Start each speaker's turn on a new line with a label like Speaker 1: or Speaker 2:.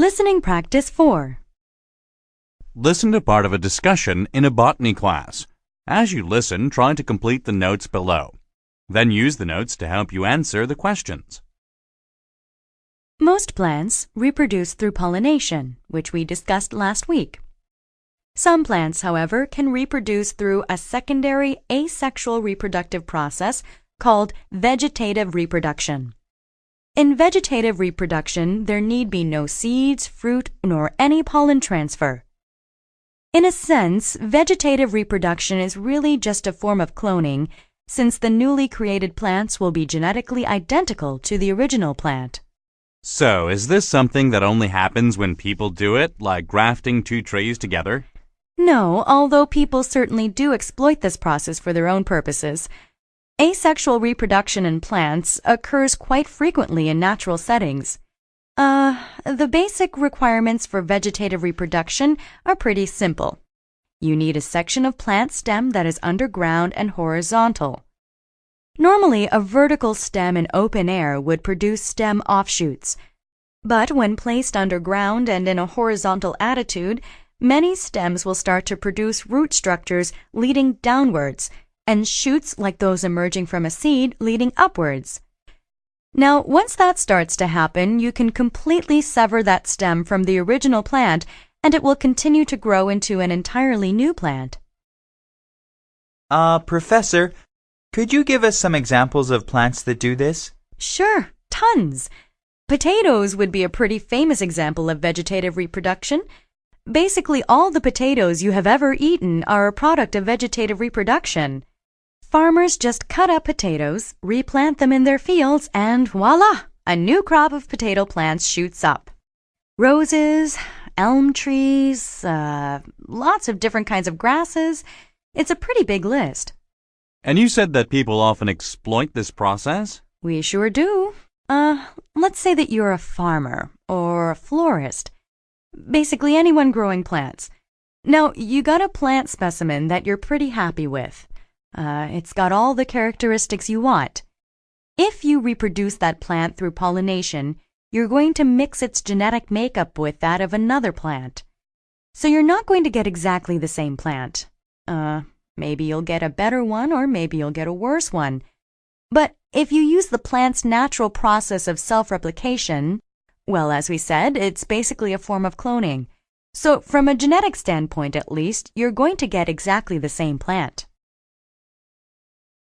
Speaker 1: Listening Practice 4.
Speaker 2: Listen to part of a discussion in a botany class. As you listen, try to complete the notes below. Then use the notes to help you answer the questions.
Speaker 1: Most plants reproduce through pollination, which we discussed last week. Some plants, however, can reproduce through a secondary asexual reproductive process called vegetative reproduction. In vegetative reproduction, there need be no seeds, fruit, nor any pollen transfer. In a sense, vegetative reproduction is really just a form of cloning, since the newly created plants will be genetically identical to the original plant.
Speaker 2: So, is this something that only happens when people do it, like grafting two trees together?
Speaker 1: No, although people certainly do exploit this process for their own purposes. Asexual reproduction in plants occurs quite frequently in natural settings. The basic requirements for vegetative reproduction are pretty simple. You need a section of plant stem that is underground and horizontal. Normally, a vertical stem in open air would produce stem offshoots. But when placed underground and in a horizontal attitude, many stems will start to produce root structures leading downwards, and shoots like those emerging from a seed leading upwards. Now, once that starts to happen, you can completely sever that stem from the original plant, and it will continue to grow into an entirely new plant.
Speaker 3: Professor, could you give us some examples of plants that do this?
Speaker 1: Sure, tons. Potatoes would be a pretty famous example of vegetative reproduction. Basically, all the potatoes you have ever eaten are a product of vegetative reproduction. Farmers just cut up potatoes, replant them in their fields, and voila! A new crop of potato plants shoots up. Roses, elm trees, lots of different kinds of grasses. It's a pretty big list.
Speaker 2: And you said that people often exploit this process?
Speaker 1: We sure do. Let's say that you're a farmer or a florist. Basically anyone growing plants. Now, you got a plant specimen that you're pretty happy with. It's got all the characteristics you want. If you reproduce that plant through pollination, you're going to mix its genetic makeup with that of another plant. So you're not going to get exactly the same plant. Maybe you'll get a better one or maybe you'll get a worse one. But if you use the plant's natural process of self-replication, well, as we said, it's basically a form of cloning. So from a genetic standpoint at least, you're going to get exactly the same plant.